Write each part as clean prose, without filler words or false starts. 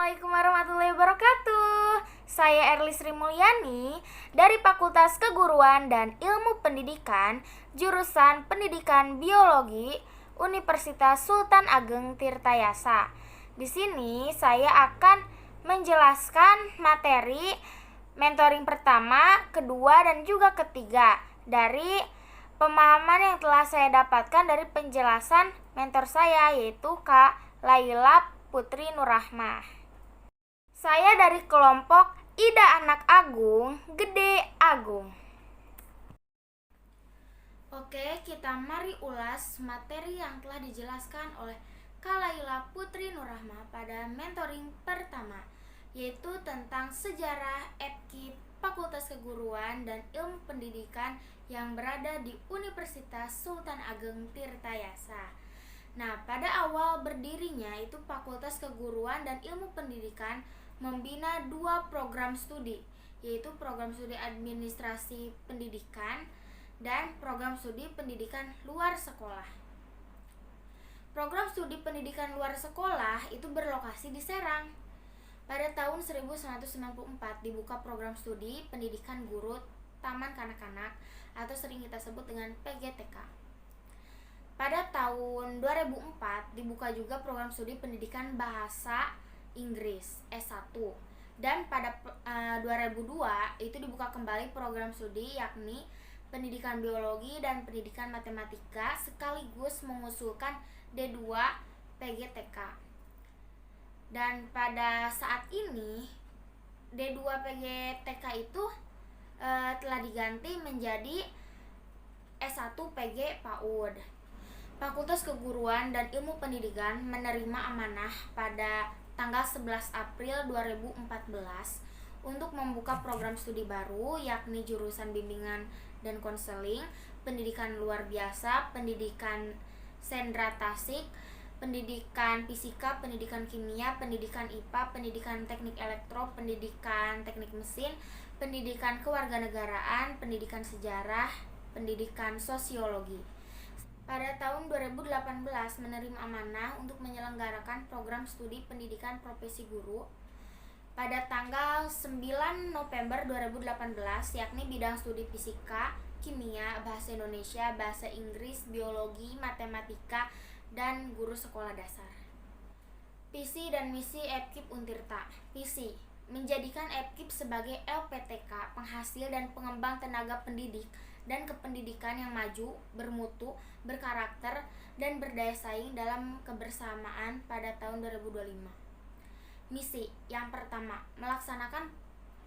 Assalamualaikum warahmatullahi wabarakatuh. Saya Erli Sri Mulyani dari Fakultas Keguruan dan Ilmu Pendidikan, jurusan Pendidikan Biologi, Universitas Sultan Ageng Tirtayasa. Di sini saya akan menjelaskan materi mentoring pertama, kedua, dan juga ketiga dari pemahaman yang telah saya dapatkan dari penjelasan mentor saya, yaitu Kak Laila Putri Nurrahmah. Saya dari kelompok Ida Anak Agung, Gede Agung. Oke, kita mari ulas materi yang telah dijelaskan oleh Kak Laila Putri Nurrahmah pada mentoring pertama, yaitu tentang sejarah FKIP Fakultas Keguruan dan Ilmu Pendidikan yang berada di Universitas Sultan Ageng Tirtayasa. Nah, pada awal berdirinya itu Fakultas Keguruan dan Ilmu Pendidikan membina dua program studi, yaitu program studi administrasi pendidikan dan program studi pendidikan luar sekolah. Program studi pendidikan luar sekolah itu berlokasi di Serang. Pada tahun 1994 dibuka program studi pendidikan guru taman kanak-kanak atau sering kita sebut dengan PGTK. Pada tahun 2004 dibuka juga program studi pendidikan bahasa Inggris S1. Dan pada 2002 itu dibuka kembali program studi yakni pendidikan biologi dan pendidikan matematika sekaligus mengusulkan D2 PGTK. Dan pada saat ini D2 PGTK itu telah diganti menjadi S1 PG PAUD. Fakultas Keguruan dan Ilmu Pendidikan menerima amanah pada tanggal 11 April 2014 untuk membuka program studi baru yakni jurusan bimbingan dan konseling, pendidikan luar biasa, pendidikan sendra tasik, pendidikan fisika, pendidikan kimia, pendidikan IPA, pendidikan teknik elektro, pendidikan teknik mesin, pendidikan kewarganegaraan, pendidikan sejarah, pendidikan sosiologi. Pada tahun 2018 menerima amanah untuk menyelenggarakan program studi pendidikan profesi guru pada tanggal 9 November 2018 yakni bidang studi fisika, kimia, bahasa Indonesia, bahasa Inggris, biologi, matematika, dan guru sekolah dasar. Visi dan misi FKIP Untirta. Visi: menjadikan FKIP sebagai LPTK, penghasil dan pengembang tenaga pendidik dan kependidikan yang maju, bermutu, berkarakter, dan berdaya saing dalam kebersamaan pada tahun 2025. Misi yang pertama, melaksanakan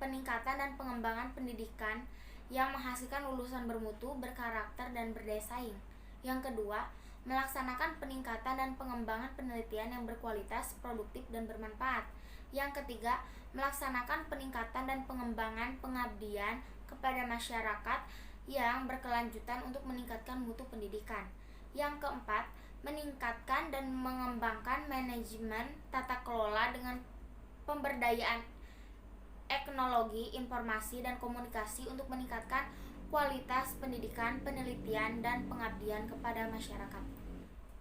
peningkatan dan pengembangan pendidikan yang menghasilkan lulusan bermutu, berkarakter, dan berdaya saing. Yang kedua, melaksanakan peningkatan dan pengembangan penelitian yang berkualitas, produktif, dan bermanfaat. Yang ketiga, melaksanakan peningkatan dan pengembangan pengabdian kepada masyarakat yang berkelanjutan untuk meningkatkan mutu pendidikan. Yang keempat, meningkatkan dan mengembangkan manajemen tata kelola dengan pemberdayaan teknologi, informasi, dan komunikasi untuk meningkatkan kualitas pendidikan, penelitian, dan pengabdian kepada masyarakat.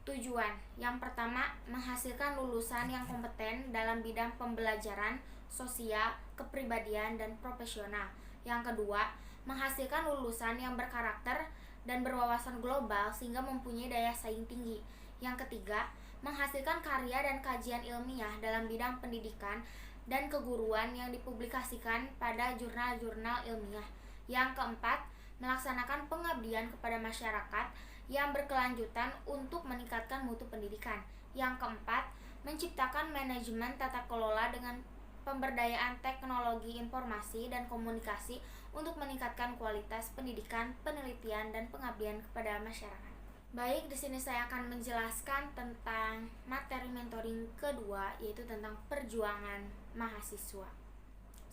Tujuan yang pertama, menghasilkan lulusan yang kompeten dalam bidang pembelajaran, sosial, kepribadian, dan profesional. Yang kedua, menghasilkan lulusan yang berkarakter dan berwawasan global sehingga mempunyai daya saing tinggi. Yang ketiga, menghasilkan karya dan kajian ilmiah dalam bidang pendidikan dan keguruan yang dipublikasikan pada jurnal-jurnal ilmiah. Yang keempat, melaksanakan pengabdian kepada masyarakat yang berkelanjutan untuk meningkatkan mutu pendidikan. Yang keempat, menciptakan manajemen tata kelola dengan pemberdayaan teknologi informasi dan komunikasi untuk meningkatkan kualitas pendidikan, penelitian, dan pengabdian kepada masyarakat. Baik, di sini saya akan menjelaskan tentang materi mentoring kedua, yaitu tentang perjuangan mahasiswa.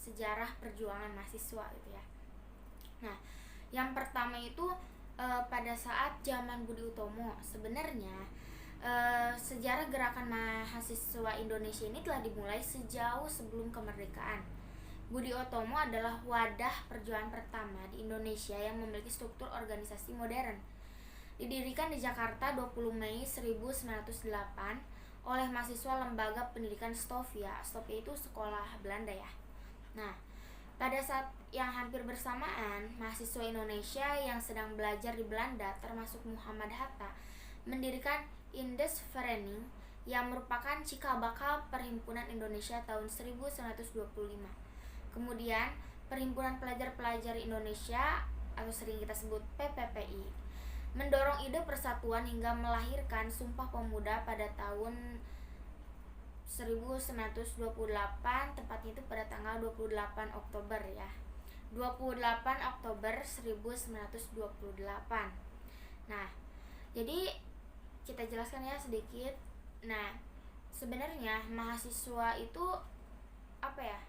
Sejarah perjuangan mahasiswa gitu ya. Nah, yang pertama itu pada saat zaman Budi Utomo. Sebenarnya sejarah gerakan mahasiswa Indonesia ini telah dimulai sejauh sebelum kemerdekaan. Budi Utomo adalah wadah perjuangan pertama di Indonesia yang memiliki struktur organisasi modern. Didirikan di Jakarta 20 Mei 1908 oleh mahasiswa lembaga pendidikan Stovia. Stovia itu sekolah Belanda ya. Nah, pada saat yang hampir bersamaan, mahasiswa Indonesia yang sedang belajar di Belanda, termasuk Muhammad Hatta, mendirikan Indesvereniging yang merupakan cikal bakal Perhimpunan Indonesia tahun 1925. Kemudian, Perhimpunan Pelajar-Pelajar Indonesia atau sering kita sebut PPPI mendorong ide persatuan hingga melahirkan Sumpah Pemuda pada tahun 1928, tepatnya itu pada tanggal 28 Oktober ya. 28 Oktober 1928. Nah, jadi kita jelaskan ya sedikit. Nah, sebenarnya mahasiswa itu apa ya?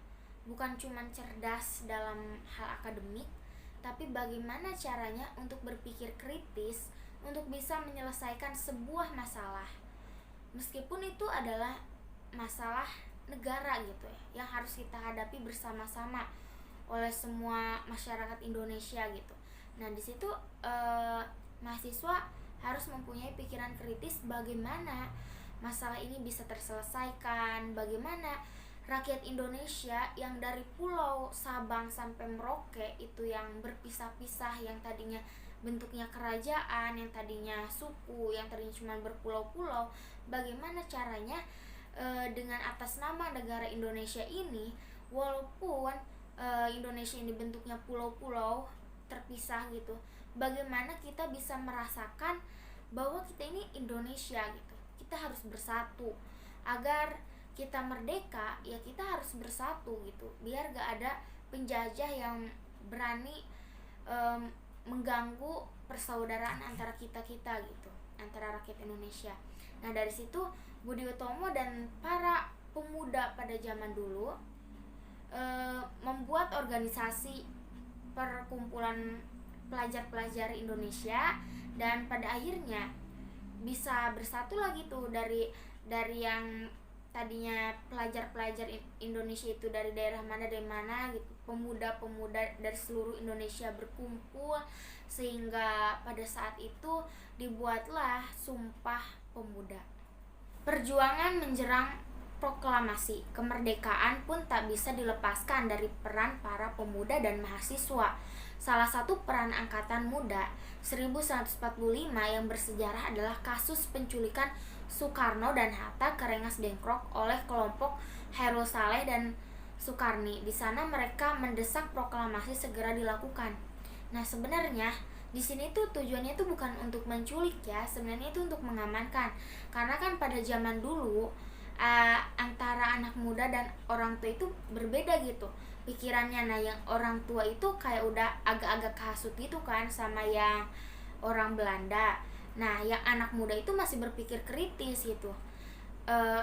Bukan cuma cerdas dalam hal akademik, tapi bagaimana caranya untuk berpikir kritis untuk bisa menyelesaikan sebuah masalah. Meskipun itu adalah masalah negara gitu ya, yang harus kita hadapi bersama-sama oleh semua masyarakat Indonesia gitu. Nah, di situ mahasiswa harus mempunyai pikiran kritis bagaimana masalah ini bisa terselesaikan, bagaimana rakyat Indonesia yang dari pulau Sabang sampai Merauke itu yang berpisah-pisah, yang tadinya bentuknya kerajaan, yang tadinya suku, yang tadinya cuma berpulau-pulau, bagaimana caranya dengan atas nama negara Indonesia ini, walaupun Indonesia ini bentuknya pulau-pulau terpisah gitu, bagaimana kita bisa merasakan bahwa kita ini Indonesia gitu. Kita harus bersatu agar kita merdeka, ya kita harus bersatu gitu, biar gak ada penjajah yang berani mengganggu persaudaraan antara kita gitu, antara rakyat Indonesia. Nah, dari situ Budi Utomo dan para pemuda pada zaman dulu membuat organisasi perkumpulan pelajar-pelajar Indonesia, dan pada akhirnya bisa bersatu lagi tuh dari yang tadinya pelajar-pelajar Indonesia itu dari daerah mana gitu, pemuda-pemuda dari seluruh Indonesia berkumpul, sehingga pada saat itu dibuatlah Sumpah Pemuda. Perjuangan menjelang proklamasi kemerdekaan pun tak bisa dilepaskan dari peran para pemuda dan mahasiswa. Salah satu peran Angkatan Muda 1945 yang bersejarah adalah kasus penculikan Soekarno dan Hatta ke Rengas Dengklok oleh kelompok Hairul Saleh dan Sukarni. Di sana mereka mendesak proklamasi segera dilakukan. Nah, sebenarnya di sini tuh tujuannya tuh bukan untuk menculik ya, sebenarnya itu untuk mengamankan. Karena kan pada zaman dulu antara anak muda dan orang tua itu berbeda gitu pikirannya. Nah, yang orang tua itu kayak udah agak-agak kasut gitu kan sama yang orang Belanda. Nah, yang anak muda itu masih berpikir kritis gitu.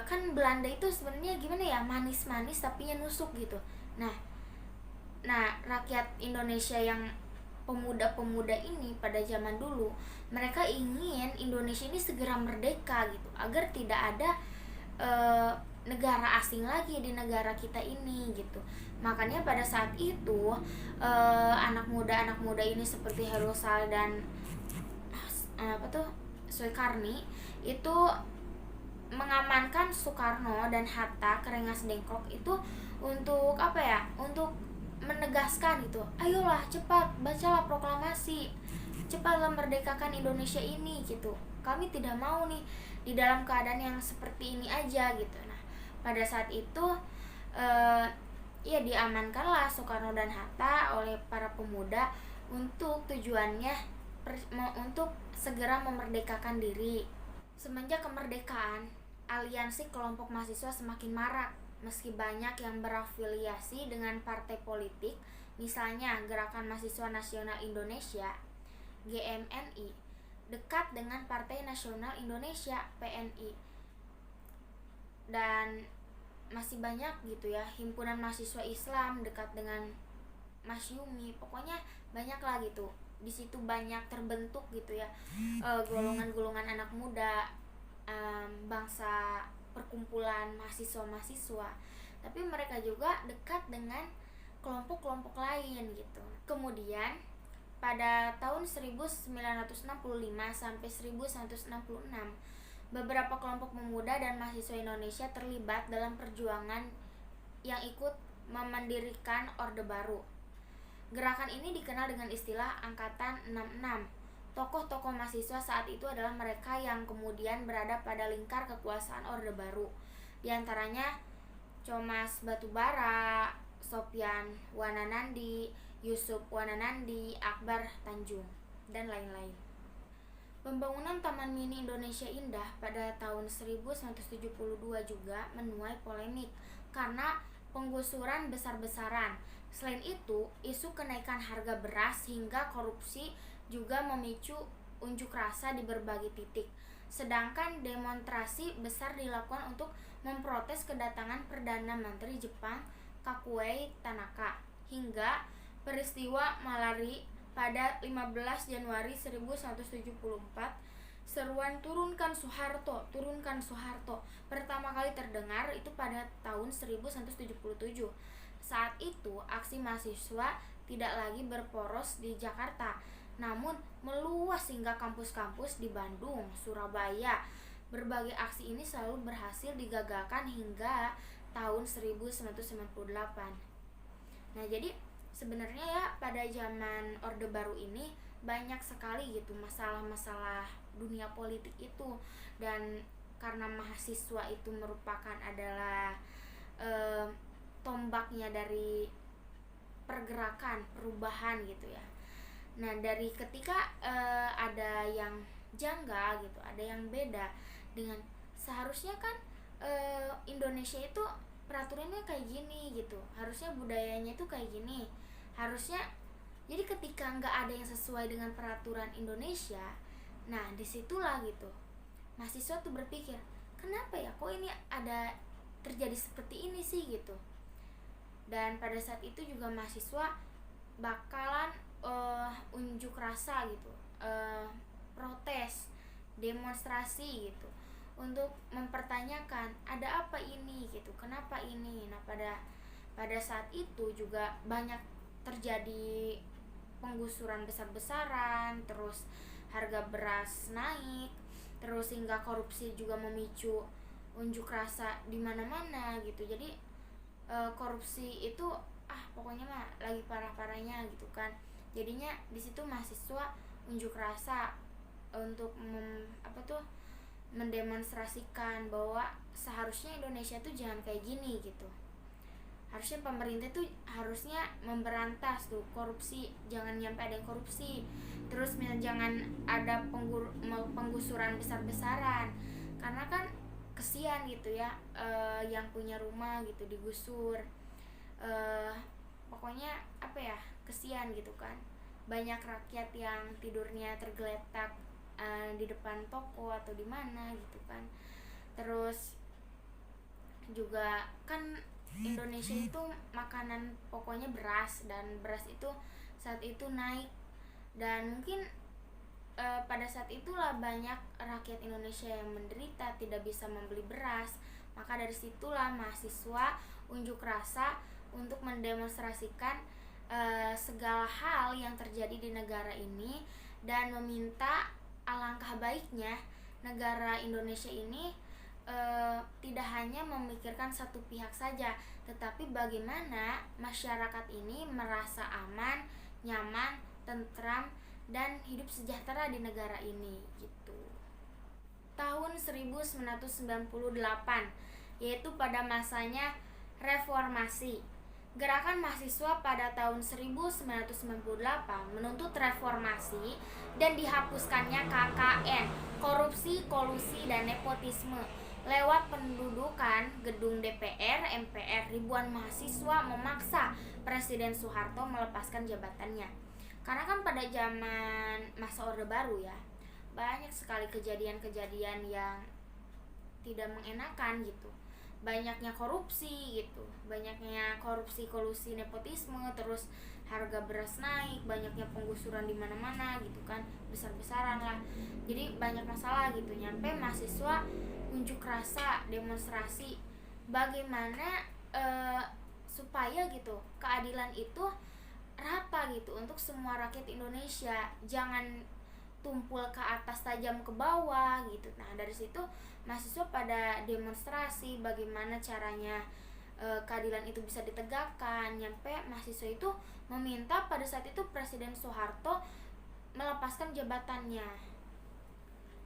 Kan Belanda itu sebenarnya gimana ya, manis-manis tapi nusuk gitu. Nah, rakyat Indonesia yang pemuda-pemuda ini pada zaman dulu, mereka ingin Indonesia ini segera merdeka gitu, agar tidak ada negara asing lagi di negara kita ini gitu. Makanya pada saat itu anak muda ini seperti Hairul Saleh dan Sukarni itu mengamankan Soekarno dan Hatta ke Rengas Dengklok itu untuk apa ya? Untuk menegaskan gitu. Ayolah cepat bacalah proklamasi. Cepatlah merdekakan Indonesia ini gitu. Kami tidak mau nih di dalam keadaan yang seperti ini aja gitu. Nah, pada saat itu ya diamankanlah Soekarno dan Hatta oleh para pemuda untuk tujuannya untuk segera memerdekakan diri. Semenjak kemerdekaan, aliansi kelompok mahasiswa semakin marak, meski banyak yang berafiliasi dengan partai politik, misalnya Gerakan Mahasiswa Nasional Indonesia (GMNI) dekat dengan Partai Nasional Indonesia (PNI), dan masih banyak gitu ya, Himpunan Mahasiswa Islam dekat dengan Masyumi. Pokoknya banyak lah gitu. Di situ banyak terbentuk gitu ya golongan-golongan anak muda, bangsa perkumpulan mahasiswa-mahasiswa, tapi mereka juga dekat dengan kelompok-kelompok lain gitu. Kemudian pada tahun 1965 sampai 1966 Beberapa kelompok pemuda dan mahasiswa Indonesia terlibat dalam perjuangan yang ikut mendirikan Orde Baru. Gerakan ini dikenal dengan istilah Angkatan 66. Tokoh-tokoh mahasiswa saat itu adalah mereka yang kemudian berada pada lingkar kekuasaan Orde Baru. Di antaranya Comas Batubara, Sopyan Wananandi, Yusuf Wananandi, Akbar Tanjung, dan lain-lain. Pembangunan Taman Mini Indonesia Indah pada tahun 1972 juga menuai polemik karena penggusuran besar-besaran. Selain itu, isu kenaikan harga beras hingga korupsi juga memicu unjuk rasa di berbagai titik. Sedangkan demonstrasi besar dilakukan untuk memprotes kedatangan Perdana Menteri Jepang Kakuei Tanaka hingga peristiwa Malari pada 15 Januari 1974. Seruan turunkan Soeharto pertama kali terdengar itu pada tahun 1977. Saat itu aksi mahasiswa tidak lagi berporos di Jakarta, namun meluas hingga kampus-kampus di Bandung, Surabaya. Berbagai aksi ini selalu berhasil digagalkan hingga tahun 1998. Nah, jadi sebenarnya ya pada zaman Orde Baru ini banyak sekali gitu masalah-masalah dunia politik itu, dan karena mahasiswa itu merupakan adalah tombaknya dari pergerakan perubahan gitu ya. Nah, dari ketika ada yang janggal gitu, ada yang beda dengan seharusnya kan Indonesia itu peraturannya kayak gini gitu, harusnya budayanya itu kayak gini, harusnya. Jadi ketika nggak ada yang sesuai dengan peraturan Indonesia, nah disitulah gitu mahasiswa tuh berpikir, kenapa ya kok ini ada terjadi seperti ini sih gitu. Dan pada saat itu juga mahasiswa bakalan unjuk rasa gitu, protes, demonstrasi gitu, untuk mempertanyakan ada apa ini gitu, kenapa ini. Nah, pada saat itu juga banyak terjadi penggusuran besar-besaran, terus harga beras naik, terus hingga korupsi juga memicu unjuk rasa di mana-mana gitu. Jadi korupsi itu pokoknya mah lagi parah-parahnya gitu kan. Jadinya di situ mahasiswa unjuk rasa untuk mendemonstrasikan bahwa seharusnya Indonesia tuh jangan kayak gini gitu. Harusnya pemerintah tuh harusnya memberantas tuh korupsi, jangan nyampe ada yang korupsi. Terus jangan ada penggusuran besar-besaran, karena kan kesian gitu ya, yang punya rumah gitu digusur. Pokoknya kesian gitu kan. Banyak rakyat yang tidurnya tergeletak di depan toko atau di mana gitu kan. Terus juga kan Indonesia itu makanan pokoknya beras, dan beras itu saat itu naik, dan mungkin pada saat itulah banyak rakyat Indonesia yang menderita tidak bisa membeli beras. Maka dari situlah mahasiswa unjuk rasa untuk mendemonstrasikan segala hal yang terjadi di negara ini, dan meminta alangkah baiknya negara Indonesia ini tidak hanya memikirkan satu pihak saja, tetapi bagaimana masyarakat ini merasa aman, nyaman, tentram, dan hidup sejahtera di negara ini gitu. Tahun 1998, yaitu pada masanya reformasi. Gerakan mahasiswa pada tahun 1998 menuntut reformasi dan dihapuskannya KKN, korupsi, kolusi, dan nepotisme. Lewat pendudukan gedung DPR, MPR, ribuan mahasiswa memaksa Presiden Soeharto melepaskan jabatannya. Karena kan pada zaman masa Orde Baru ya, banyak sekali kejadian-kejadian yang tidak mengenakan gitu. Banyaknya korupsi gitu, banyaknya korupsi, kolusi, nepotisme, terus harga beras naik, banyaknya penggusuran di mana-mana gitu kan, besar-besaran lah. Jadi banyak masalah gitu, nyampe mahasiswa unjuk rasa, demonstrasi bagaimana supaya gitu keadilan itu rata gitu untuk semua rakyat Indonesia. Jangan tumpul ke atas tajam ke bawah gitu. Nah dari situ mahasiswa pada demonstrasi bagaimana caranya keadilan itu bisa ditegakkan, nyampe mahasiswa itu meminta pada saat itu Presiden Soeharto melepaskan jabatannya.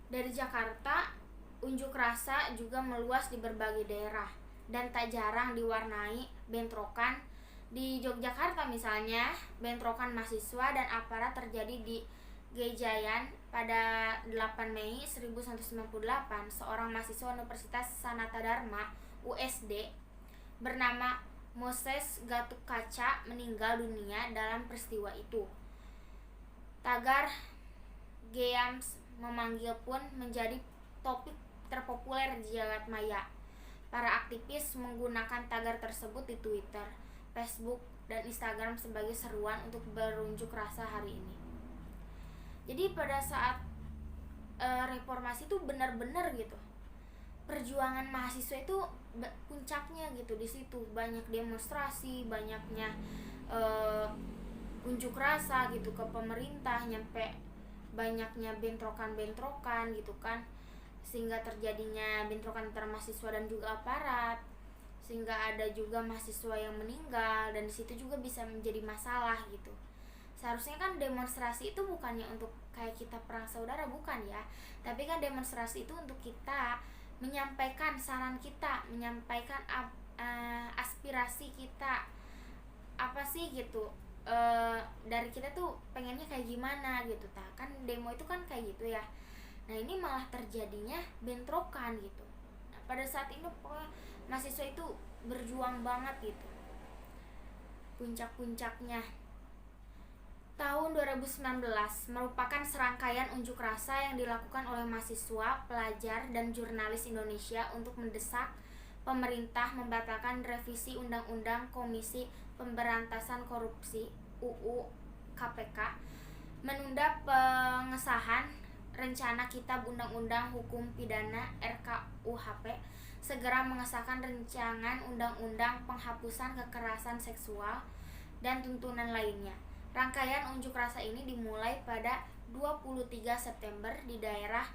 Dari Jakarta, unjuk rasa juga meluas di berbagai daerah dan tak jarang diwarnai bentrokan. Di Yogyakarta misalnya, bentrokan mahasiswa dan aparat terjadi di Gejayan pada 8 Mei 1998. Seorang mahasiswa Universitas Sanata Dharma USD bernama Moses Gatukkaca meninggal dunia dalam peristiwa itu. Tagar Geams memanggil pun menjadi topik terpopuler di jagat maya. Para aktivis menggunakan tagar tersebut di Twitter, Facebook, dan Instagram sebagai seruan untuk berunjuk rasa hari ini. Jadi pada saat reformasi itu benar-benar gitu, perjuangan mahasiswa itu puncaknya gitu, di situ banyak demonstrasi, banyaknya unjuk rasa gitu ke pemerintah, nyampe banyaknya bentrokan-bentrokan gitu kan, sehingga terjadinya bentrokan antara mahasiswa dan juga aparat, sehingga ada juga mahasiswa yang meninggal, dan di situ juga bisa menjadi masalah gitu. Seharusnya kan demonstrasi itu bukannya untuk kayak kita perang saudara, bukan ya, tapi kan demonstrasi itu untuk kita menyampaikan saran kita, menyampaikan aspirasi kita apa sih gitu, dari kita tuh pengennya kayak gimana gitu. Kan demo itu kan kayak gitu ya. Nah ini malah terjadinya bentrokan gitu. Nah, pada saat ini pokoknya mahasiswa itu berjuang banget gitu. Puncak-puncaknya tahun 2019 merupakan serangkaian unjuk rasa yang dilakukan oleh mahasiswa, pelajar, dan jurnalis Indonesia untuk mendesak pemerintah membatalkan revisi Undang-Undang Komisi Pemberantasan Korupsi (UU KPK), menunda pengesahan rencana Kitab Undang-Undang Hukum Pidana (RKUHP), segera mengesahkan rancangan undang-undang penghapusan kekerasan seksual dan tuntunan lainnya. Rangkaian unjuk rasa ini dimulai pada 23 September di daerah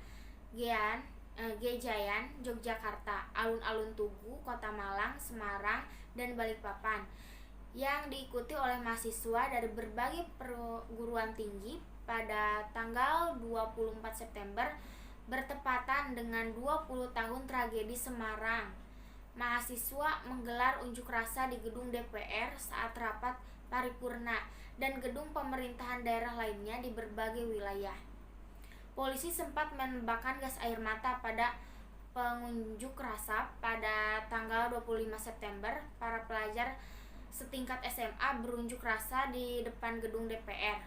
Gejayan, Yogyakarta, alun-alun Tugu, Kota Malang, Semarang, dan Balikpapan, yang diikuti oleh mahasiswa dari berbagai perguruan tinggi. Pada tanggal 24 September bertepatan dengan 20 tahun tragedi Semarang, mahasiswa menggelar unjuk rasa di gedung DPR saat rapat paripurna dan gedung pemerintahan daerah lainnya di berbagai wilayah. Polisi sempat menembakkan gas air mata pada pengunjuk rasa. Pada tanggal 25 September, para pelajar setingkat SMA berunjuk rasa di depan gedung DPR.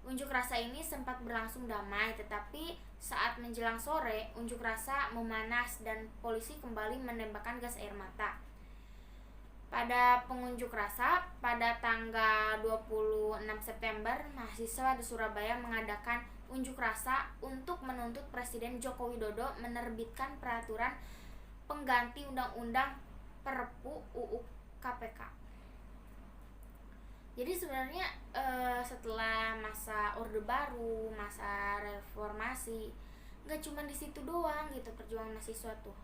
Unjuk rasa ini sempat berlangsung damai, tetapi saat menjelang sore, unjuk rasa memanas dan polisi kembali menembakkan gas air mata. Pada pengunjuk rasa pada tanggal 26 September, mahasiswa di Surabaya mengadakan unjuk rasa untuk menuntut Presiden Joko Widodo menerbitkan peraturan pengganti Undang-Undang Perpu UU KPK. Jadi sebenarnya setelah masa Orde Baru, masa reformasi, nggak cuma di situ doang gitu perjuangan mahasiswa tuh,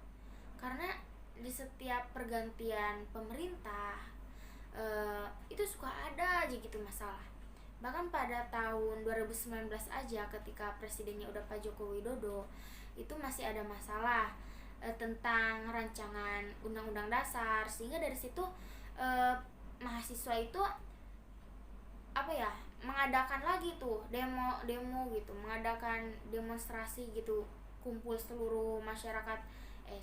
karena di setiap pergantian pemerintah itu suka ada aja gitu masalah. Bahkan pada tahun 2019 aja ketika presidennya udah Pak Joko Widodo, itu masih ada masalah tentang rancangan undang-undang dasar, sehingga dari situ mahasiswa itu mengadakan lagi tuh demo gitu, mengadakan demonstrasi gitu, kumpul seluruh masyarakat,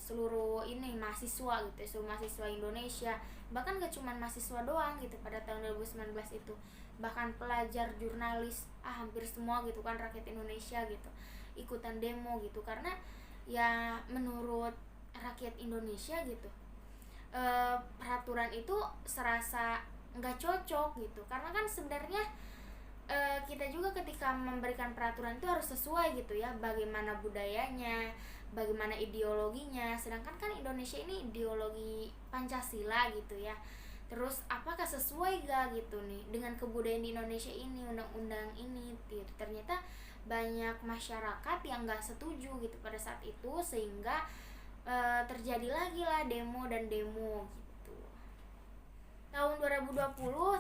seluruh mahasiswa gitu, seluruh mahasiswa Indonesia. Bahkan gak cuma mahasiswa doang gitu pada tahun 2019 itu, bahkan pelajar, jurnalis, hampir semua gitu kan, rakyat Indonesia gitu ikutan demo gitu, karena ya menurut rakyat Indonesia gitu peraturan itu serasa nggak cocok gitu, karena kan sebenarnya kita juga ketika memberikan peraturan itu harus sesuai gitu ya, bagaimana budayanya, bagaimana ideologinya. Sedangkan kan Indonesia ini ideologi Pancasila gitu ya, terus apakah sesuai gak gitu nih dengan kebudayaan di Indonesia ini, undang-undang ini gitu. Ternyata banyak masyarakat yang nggak setuju gitu pada saat itu, sehingga terjadi lagi lah demo dan demo gitu. Tahun 2020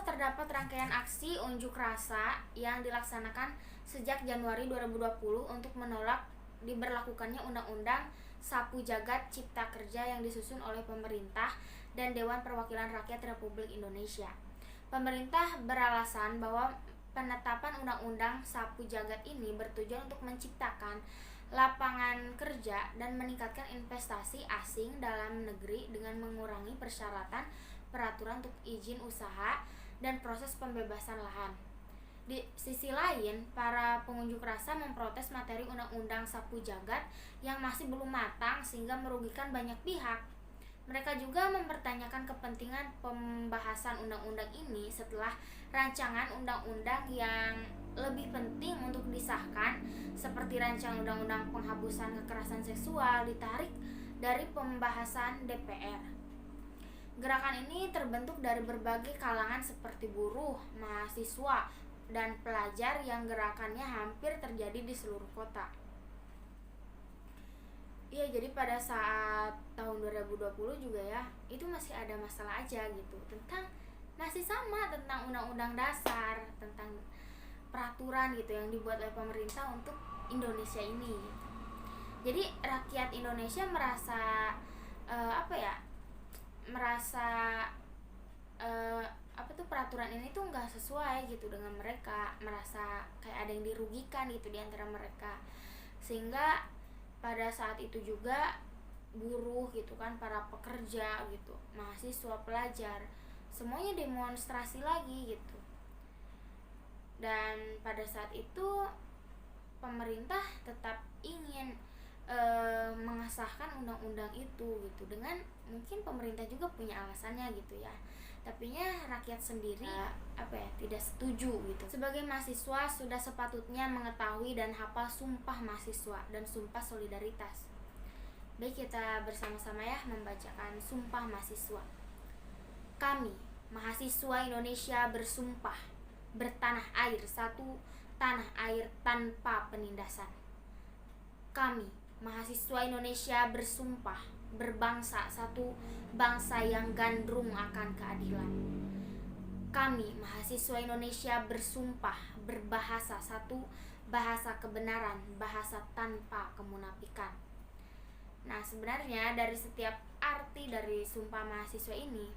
terdapat rangkaian aksi unjuk rasa yang dilaksanakan sejak Januari 2020 untuk menolak diberlakukannya Undang-Undang Sapu Jagat Cipta Kerja yang disusun oleh pemerintah dan Dewan Perwakilan Rakyat Republik Indonesia. Pemerintah beralasan bahwa penetapan Undang-Undang Sapu Jagat ini bertujuan untuk menciptakan lapangan kerja dan meningkatkan investasi asing dalam negeri dengan mengurangi persyaratan peraturan untuk izin usaha dan proses pembebasan lahan. Di sisi lain, para pengunjuk rasa memprotes materi Undang-Undang Sapu Jagat yang masih belum matang sehingga merugikan banyak pihak. Mereka juga mempertanyakan kepentingan pembahasan undang-undang ini setelah rancangan undang-undang yang lebih penting untuk disahkan, seperti rancangan undang-undang penghapusan kekerasan seksual, ditarik dari pembahasan DPR. Gerakan ini terbentuk dari berbagai kalangan seperti buruh, mahasiswa, dan pelajar yang gerakannya hampir terjadi di seluruh kota. Iya, jadi pada saat tahun 2020 juga ya, itu masih ada masalah aja gitu, masih sama tentang undang-undang dasar, tentang peraturan gitu yang dibuat oleh pemerintah untuk Indonesia ini gitu. Jadi rakyat Indonesia merasa peraturan ini tuh nggak sesuai gitu dengan mereka, merasa kayak ada yang dirugikan gitu di antara mereka, sehingga pada saat itu juga buruh gitu kan, para pekerja gitu, mahasiswa, pelajar, semuanya demonstrasi lagi gitu. Dan pada saat itu pemerintah tetap ingin mengesahkan undang-undang itu gitu, dengan mungkin pemerintah juga punya alasannya gitu ya, tapinya rakyat sendiri tidak setuju gitu. Sebagai mahasiswa sudah sepatutnya mengetahui dan hafal sumpah mahasiswa dan sumpah solidaritas. Baik, kita bersama-sama ya membacakan sumpah mahasiswa. Kami, mahasiswa Indonesia, bersumpah bertanah air satu, tanah air tanpa penindasan. Kami, mahasiswa Indonesia, bersumpah berbangsa satu, bangsa yang gandrung akan keadilan. Kami, mahasiswa Indonesia, bersumpah berbahasa satu, bahasa kebenaran, bahasa tanpa kemunafikan. Nah, sebenarnya dari setiap arti dari sumpah mahasiswa ini,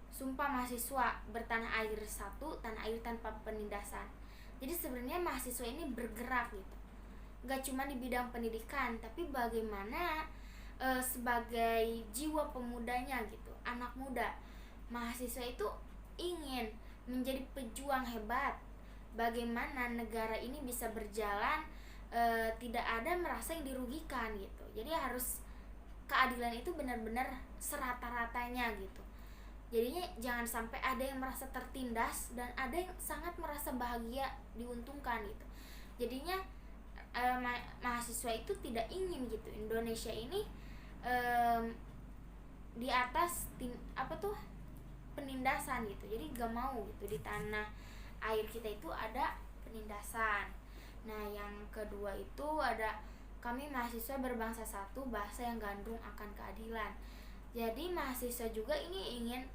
sumpah mahasiswa bertanah air satu, tanah air tanpa penindasan. Jadi sebenarnya mahasiswa ini bergerak gitu, gak cuma di bidang pendidikan, tapi bagaimana sebagai jiwa pemudanya gitu, anak muda, mahasiswa itu ingin menjadi pejuang hebat. Bagaimana negara ini bisa berjalan tidak ada merasa yang dirugikan gitu. Jadi harus keadilan itu benar-benar serata-ratanya gitu. Jadinya jangan sampai ada yang merasa tertindas dan ada yang sangat merasa bahagia diuntungkan gitu. Jadinya mahasiswa itu tidak ingin gitu Indonesia ini di atas penindasan gitu. Jadi gak mau gitu di tanah air kita itu ada penindasan. Nah, yang kedua itu ada kami mahasiswa berbangsa satu, bahasa yang gandrung akan keadilan. Jadi mahasiswa juga ini ingin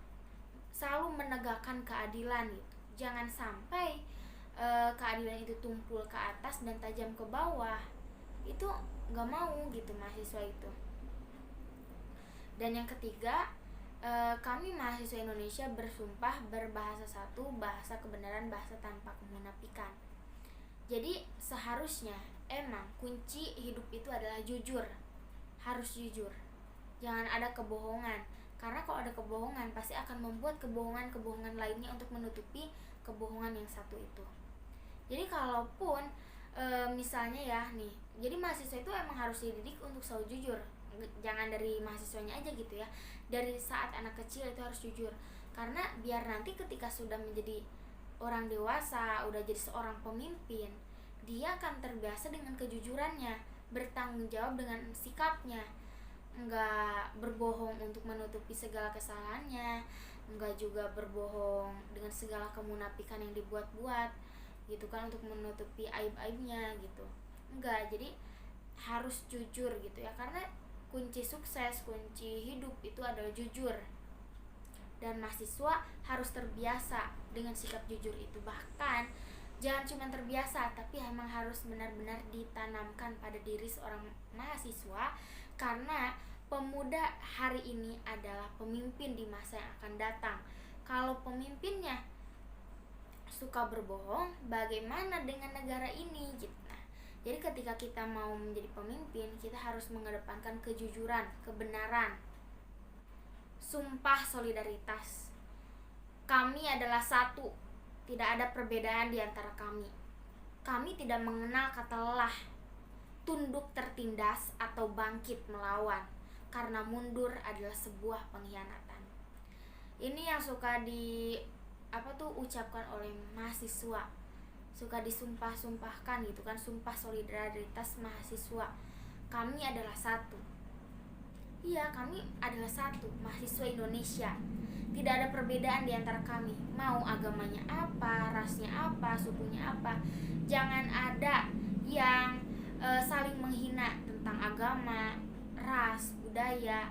selalu menegakkan keadilan gitu. Jangan sampai keadilan itu tumpul ke atas dan tajam ke bawah. Itu gak mau gitu mahasiswa itu. Dan yang ketiga, kami mahasiswa Indonesia bersumpah berbahasa satu, bahasa kebenaran, bahasa tanpa kemunafikan. Jadi seharusnya emang kunci hidup itu adalah jujur. Harus jujur, jangan ada kebohongan. Karena kalau ada kebohongan pasti akan membuat kebohongan-kebohongan lainnya untuk menutupi kebohongan yang satu itu. Jadi kalaupun misalnya ya nih, jadi mahasiswa itu emang harus dididik untuk selalu jujur. Jangan dari mahasiswanya aja gitu ya, dari saat anak kecil itu harus jujur. Karena biar nanti ketika sudah menjadi orang dewasa, udah jadi seorang pemimpin, dia akan terbiasa dengan kejujurannya, bertanggung jawab dengan sikapnya, enggak berbohong untuk menutupi segala kesalahannya, enggak juga berbohong dengan segala kemunafikan yang dibuat-buat gitu kan, untuk menutupi aib-aibnya gitu. Enggak, jadi harus jujur gitu ya, karena kunci sukses, kunci hidup itu adalah jujur. Dan mahasiswa harus terbiasa dengan sikap jujur itu. Bahkan jangan cuma terbiasa, tapi emang harus benar-benar ditanamkan pada diri seorang mahasiswa, karena pemuda hari ini adalah pemimpin di masa yang akan datang. Kalau pemimpinnya suka berbohong, bagaimana dengan negara ini gitu. Nah, jadi ketika kita mau menjadi pemimpin, kita harus mengedepankan kejujuran, kebenaran, sumpah solidaritas. Kami adalah satu, tidak ada perbedaan di antara kami. Kami tidak mengenal kata lelah, tunduk tertindas, atau bangkit melawan, karena mundur adalah sebuah pengkhianatan. Ini yang suka ucapkan oleh mahasiswa, suka disumpah-sumpahkan gitu kan, sumpah solidaritas mahasiswa. Kami adalah satu. Iya, kami adalah satu, mahasiswa Indonesia. Tidak ada perbedaan di antara kami. Mau agamanya apa, rasnya apa, sukunya apa. Jangan ada yang saling menghina tentang agama, ras, budaya,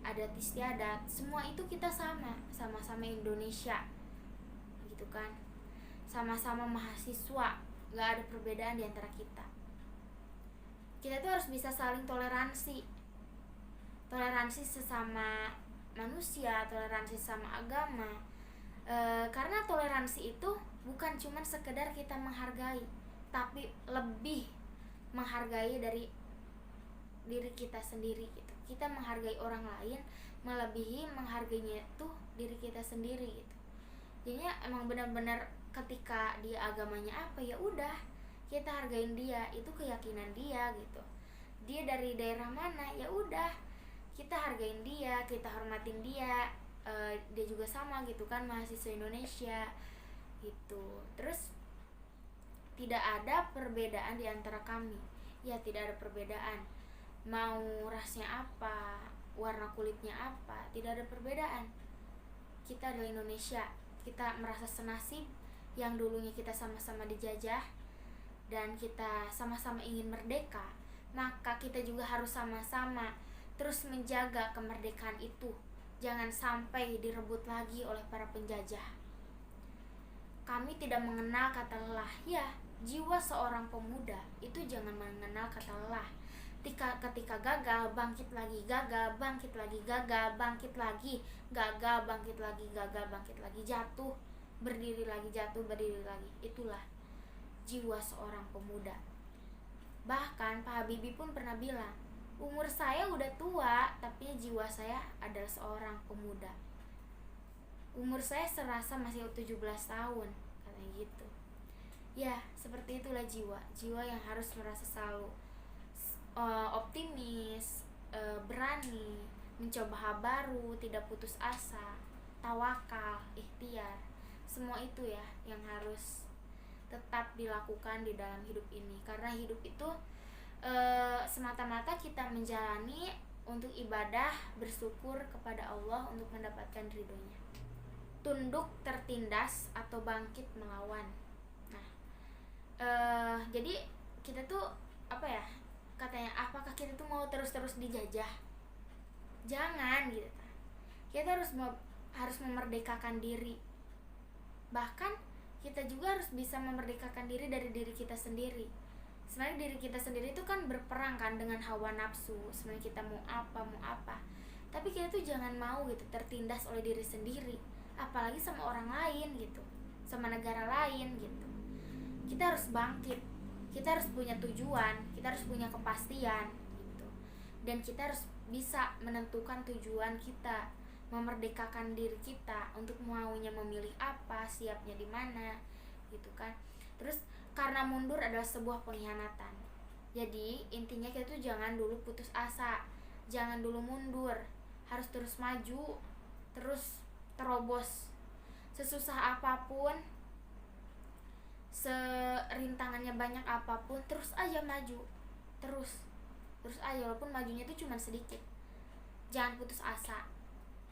adat istiadat. Semua itu kita sama-sama Indonesia. Gitu kan. Sama-sama mahasiswa. Gak ada perbedaan di antara kita. Kita tuh harus bisa saling toleransi sesama manusia, toleransi sama agama. Karena toleransi itu bukan cuma sekedar kita menghargai, tapi lebih menghargai dari diri kita sendiri gitu. Kita menghargai orang lain melebihi menghargainya itu diri kita sendiri gitu. Jadinya emang benar-benar ketika dia agamanya apa, ya udah kita hargain dia, itu keyakinan dia gitu. Dia dari daerah mana, ya udah kita hargain dia, kita hormatin dia. Dia juga sama gitu kan, mahasiswa Indonesia gitu. Terus tidak ada perbedaan di antara kami. Ya, tidak ada perbedaan. Mau rasnya apa, warna kulitnya apa, tidak ada perbedaan. Kita adalah Indonesia. Kita merasa senasib yang dulunya kita sama-sama dijajah dan kita sama-sama ingin merdeka. Maka kita juga harus sama-sama terus menjaga kemerdekaan itu, jangan sampai direbut lagi oleh para penjajah. Kami tidak mengenal kata lelah. Ya, jiwa seorang pemuda itu jangan mengenal kata lelah. Ketika gagal, bangkit lagi, gagal, bangkit lagi, gagal, bangkit lagi, gagal, bangkit lagi, gagal, bangkit lagi, jatuh, berdiri lagi, jatuh, berdiri lagi. Itulah jiwa seorang pemuda. Bahkan Pak Habibie pun pernah bilang, umur saya udah tua, tapi jiwa saya adalah seorang pemuda. Umur saya serasa masih 17 tahun, katanya gitu. Ya, seperti itulah jiwa yang harus merasa selalu optimis, berani, mencoba hal baru, tidak putus asa, tawakal, ikhtiar. Semua itu ya yang harus tetap dilakukan di dalam hidup ini, karena hidup itu semata-mata kita menjalani untuk ibadah, bersyukur kepada Allah untuk mendapatkan ridhonya. Tunduk tertindas atau bangkit melawan. Nah, jadi kita tuh katanya, apakah kita tuh mau terus-terus dijajah? Jangan gitu. Kita harus memerdekakan diri. Bahkan kita juga harus bisa memerdekakan diri dari diri kita sendiri. Sebenarnya diri kita sendiri itu kan berperang kan dengan hawa nafsu. Sebenarnya kita mau apa. Tapi kita tuh jangan mau gitu tertindas oleh diri sendiri, apalagi sama orang lain gitu, sama negara lain gitu. Kita harus bangkit. Kita harus punya tujuan, kita harus punya kepastian gitu. Dan kita harus bisa menentukan tujuan kita, memerdekakan diri kita untuk maunya memilih apa, siapnya di mana gitu kan. Terus karena mundur adalah sebuah pengkhianatan. Jadi intinya kita tuh jangan dulu putus asa, jangan dulu mundur, harus terus maju, terus terobos. Sesusah apapun, serintangannya banyak apapun, terus aja maju, terus aja, walaupun majunya itu cuma sedikit. Jangan putus asa,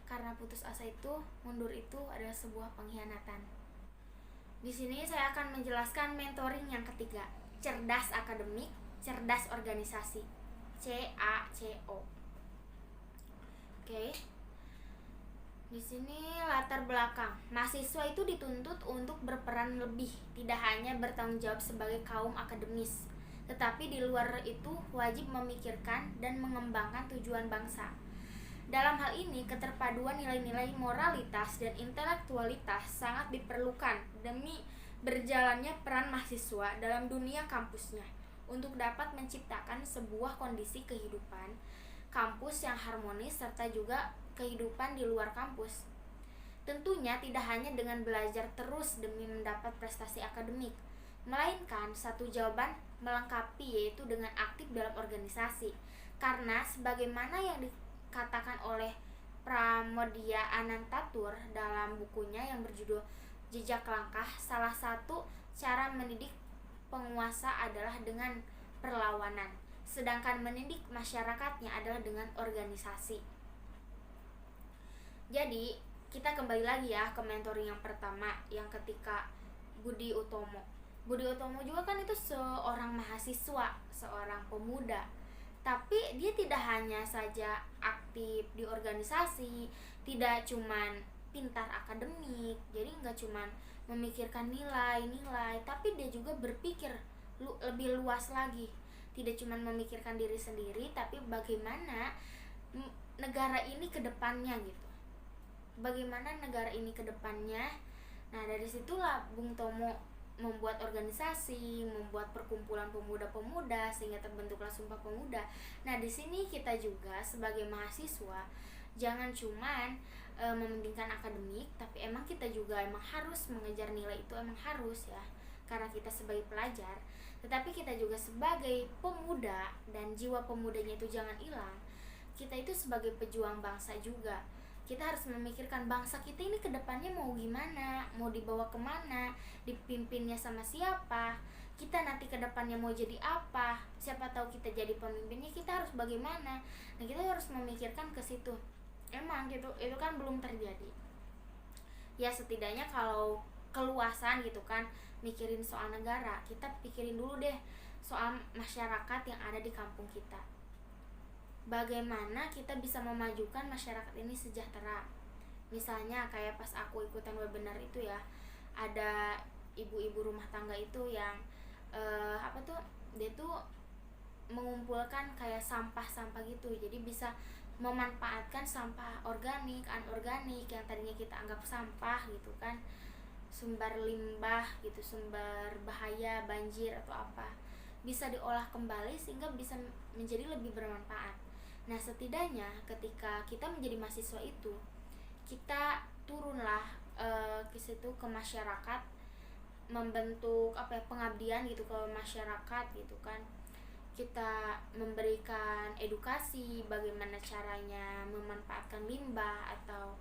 karena putus asa itu, mundur itu adalah sebuah pengkhianatan. Di sini saya akan menjelaskan mentoring yang ketiga, cerdas akademik, cerdas organisasi, CACO. Oke. Di sini latar belakang. Mahasiswa itu dituntut untuk berperan lebih, tidak hanya bertanggung jawab sebagai kaum akademis, tetapi di luar itu wajib memikirkan dan mengembangkan tujuan bangsa. Dalam hal ini, keterpaduan nilai-nilai moralitas dan intelektualitas sangat diperlukan demi berjalannya peran mahasiswa dalam dunia kampusnya untuk dapat menciptakan sebuah kondisi kehidupan kampus yang harmonis serta juga kehidupan di luar kampus. Tentunya tidak hanya dengan belajar terus demi mendapat prestasi akademik, melainkan satu jawaban melengkapi, yaitu dengan aktif dalam organisasi. Karena sebagaimana yang dikatakan oleh Pramoedya Anantatur dalam bukunya yang berjudul Jejak Langkah, salah satu cara mendidik penguasa adalah dengan perlawanan, sedangkan mendidik masyarakatnya adalah dengan organisasi. Jadi kita kembali lagi ya ke mentoring yang pertama, yang ketika Budi Utomo. Budi Utomo juga kan itu seorang mahasiswa, seorang pemuda, tapi dia tidak hanya saja aktif di organisasi, tidak cuman pintar akademik, jadi nggak cuman memikirkan nilai-nilai, tapi dia juga berpikir lebih luas lagi, tidak cuman memikirkan diri sendiri, tapi bagaimana negara ini ke depannya gitu, bagaimana negara ini ke depannya. Nah, dari situlah Bung Tomo membuat organisasi, membuat perkumpulan pemuda-pemuda sehingga terbentuklah Sumpah Pemuda. Nah, di sini kita juga sebagai mahasiswa jangan cuman mementingkan akademik, tapi emang kita juga emang harus mengejar nilai, itu emang harus ya, karena kita sebagai pelajar. Tetapi kita juga sebagai pemuda, dan jiwa pemudanya itu jangan hilang. Kita itu sebagai pejuang bangsa juga, kita harus memikirkan bangsa kita ini ke depannya mau gimana, mau dibawa kemana, dipimpinnya sama siapa, kita nanti ke depannya mau jadi apa, siapa tahu kita jadi pemimpinnya, kita harus bagaimana. Nah, kita harus memikirkan ke situ. Emang gitu, itu kan belum terjadi. Ya setidaknya kalau keluasan gitu kan, mikirin soal negara, kita pikirin dulu deh soal masyarakat yang ada di kampung kita. Bagaimana kita bisa memajukan masyarakat ini sejahtera. Misalnya kayak pas aku ikutan webinar itu ya, ada ibu-ibu rumah tangga itu yang dia tuh mengumpulkan kayak sampah-sampah gitu, jadi bisa memanfaatkan sampah organik, anorganik yang tadinya kita anggap sampah gitu kan, sumber limbah gitu, sumber bahaya banjir atau apa, bisa diolah kembali sehingga bisa menjadi lebih bermanfaat. Nah, setidaknya ketika kita menjadi mahasiswa itu, kita turunlah ke situ, ke masyarakat, membentuk pengabdian gitu ke masyarakat gitu kan. Kita memberikan edukasi bagaimana caranya memanfaatkan limbah, atau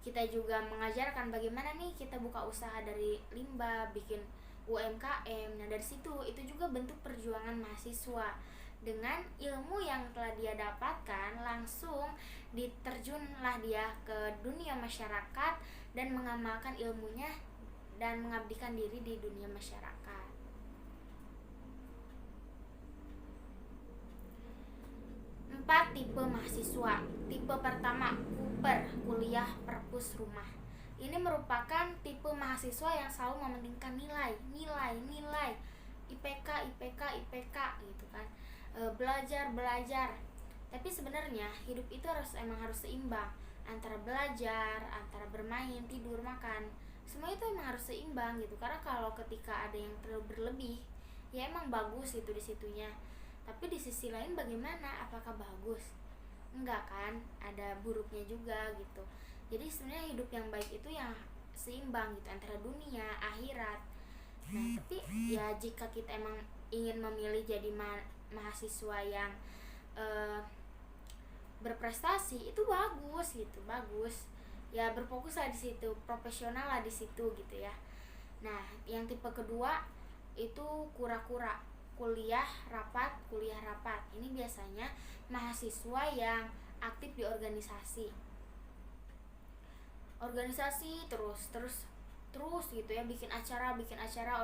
kita juga mengajarkan bagaimana nih kita buka usaha dari limbah, bikin UMKM. Nah, dari situ itu juga bentuk perjuangan mahasiswa. Dengan ilmu yang telah dia dapatkan, langsung diterjunlah dia ke dunia masyarakat dan mengamalkan ilmunya dan mengabdikan diri di dunia masyarakat. 4 tipe mahasiswa. Tipe pertama, Cooper, kuliah perpus rumah. Ini merupakan tipe mahasiswa yang selalu mementingkan nilai, IPK gitu kan. Belajar. Tapi sebenarnya hidup itu emang harus seimbang, antara belajar, antara bermain, tidur, makan. Semua itu emang harus seimbang gitu. Karena kalau ketika ada yang terlalu berlebih, ya emang bagus itu di situnya. Tapi di sisi lain bagaimana? Apakah bagus? Enggak kan? Ada buruknya juga gitu. Jadi sebenarnya hidup yang baik itu yang seimbang gitu antara dunia, akhirat. Nah, tapi ya jika kita emang ingin memilih jadi mahasiswa yang berprestasi, itu bagus gitu, bagus. Ya berfokuslah di situ, profesional lah di situ gitu ya. Nah, yang tipe kedua itu kura-kura, kuliah rapat. Ini biasanya mahasiswa yang aktif di organisasi terus terus gitu ya, bikin acara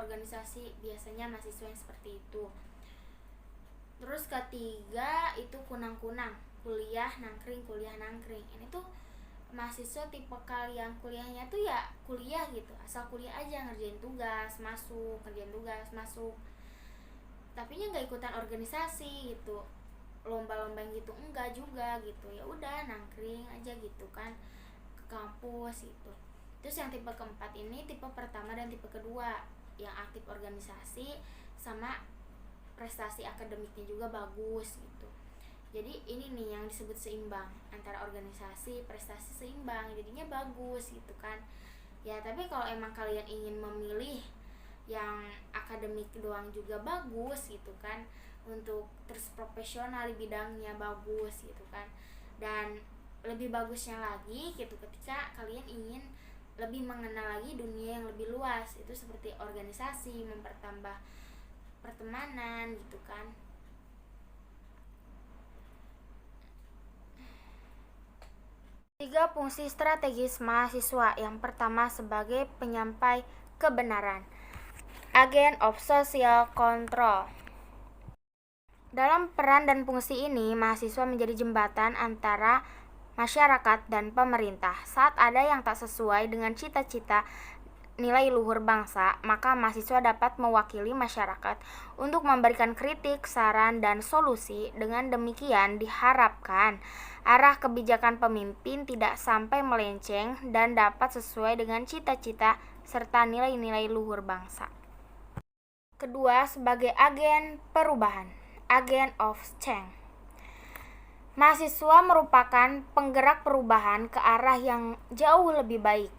organisasi, biasanya mahasiswa yang seperti itu. Terus ketiga itu kunang-kunang, kuliah nangkring. Ini tuh mahasiswa tipe yang kuliahnya tuh ya kuliah gitu, asal kuliah aja, ngerjain tugas masuk, tapi nya nggak ikutan organisasi gitu, lomba-lomba gitu enggak juga gitu, ya udah nangkring aja gitu kan ke kampus gitu. Terus yang tipe keempat ini tipe pertama dan tipe kedua, yang aktif organisasi sama prestasi akademiknya juga bagus gitu. Jadi ini nih yang disebut seimbang, antara organisasi prestasi seimbang, jadinya bagus gitu kan ya. Tapi kalau emang kalian ingin memilih yang akademik doang juga bagus gitu kan, untuk terus profesional di bidangnya bagus gitu kan, dan lebih bagusnya lagi gitu ketika kalian ingin lebih mengenal lagi dunia yang lebih luas, itu seperti organisasi, mempertambah pertemanan gitu kan. Tiga fungsi strategis mahasiswa. Yang pertama sebagai penyampai kebenaran, agent of social control. Dalam peran dan fungsi ini, mahasiswa menjadi jembatan antara masyarakat dan pemerintah. Saat ada yang tak sesuai dengan cita-cita nilai luhur bangsa, maka mahasiswa dapat mewakili masyarakat untuk memberikan kritik, saran, dan solusi. Dengan demikian diharapkan arah kebijakan pemimpin tidak sampai melenceng dan dapat sesuai dengan cita-cita serta nilai-nilai luhur bangsa. Kedua, sebagai agen perubahan, agent of change. Mahasiswa merupakan penggerak perubahan ke arah yang jauh lebih baik.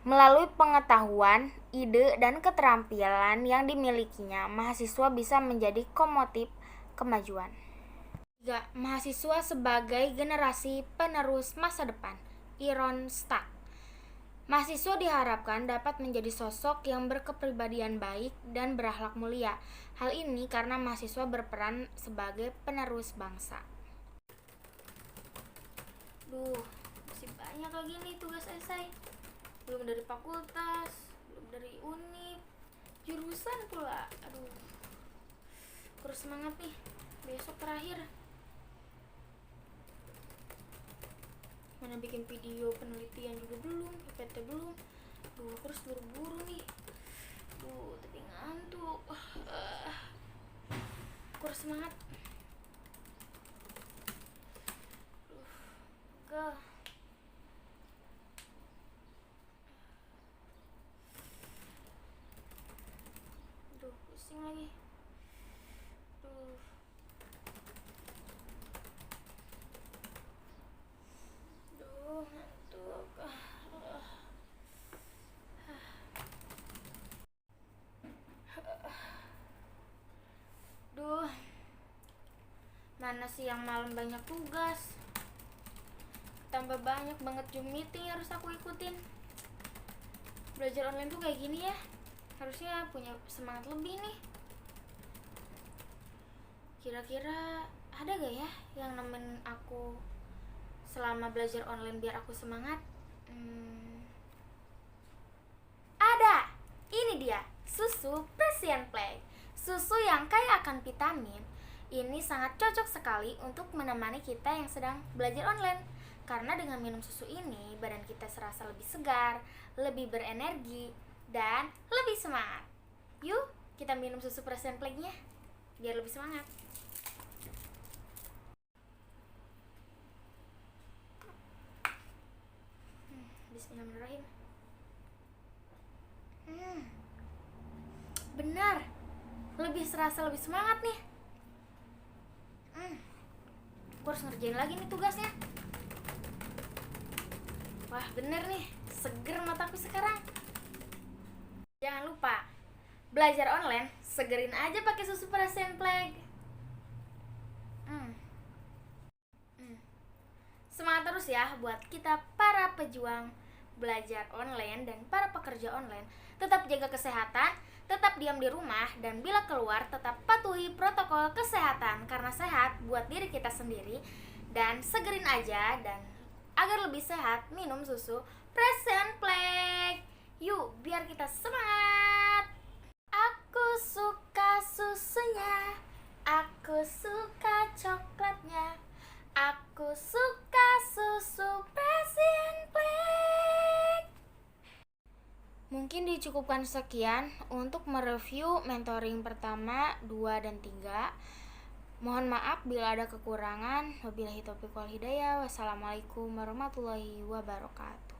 Melalui pengetahuan, ide, dan keterampilan yang dimilikinya, mahasiswa bisa menjadi komotif kemajuan. 3. Mahasiswa sebagai generasi penerus masa depan, Iron Stack. Mahasiswa diharapkan dapat menjadi sosok yang berkepribadian baik dan berakhlak mulia. Hal ini karena mahasiswa berperan sebagai penerus bangsa. Masih banyak lagi nih tugas esai. Belum dari fakultas, belum dari univ, jurusan pula. Kurus semangat nih, besok terakhir. Mana bikin video penelitian juga belum, PPT belum. Aku harus buru-buru nih. Tapi ngantuk. Kurus semangat. Pusing lagi. Ngantuk. Mana siang malam banyak tugas, tambah banyak banget Zoom meeting yang harus aku ikutin. Belajar online tuh kayak gini ya, harusnya punya semangat lebih nih. Kira-kira ada gak ya yang nemenin aku selama belajar online biar aku semangat? Ada! Ini dia, susu Presian Play. Susu yang kaya akan vitamin. Ini sangat cocok sekali untuk menemani kita yang sedang belajar online. Karena dengan minum susu ini, badan kita serasa lebih segar, lebih berenergi, dan lebih semangat. Yuk, kita minum susu Presian Play-nya, biar lebih semangat. Bismillahirrahmanirrahim. Benar, lebih serasa lebih semangat nih. Aku harus ngerjain lagi nih tugasnya. Wah, bener nih, seger mataku sekarang. Jangan lupa, belajar online segerin aja pakai susu Presian Play. Semangat terus ya buat kita para pejuang belajar online dan para pekerja online. Tetap jaga kesehatan, tetap diam di rumah, dan bila keluar tetap patuhi protokol kesehatan karena sehat buat diri kita sendiri. Dan segerin aja, dan agar lebih sehat minum susu Presian Play. Yuk, Mungkin dicukupkan sekian untuk mereview mentoring pertama, 2, dan 3. Mohon maaf bila ada kekurangan. Wabillahi taufiq wal hidayah. Wassalamualaikum warahmatullahi wabarakatuh.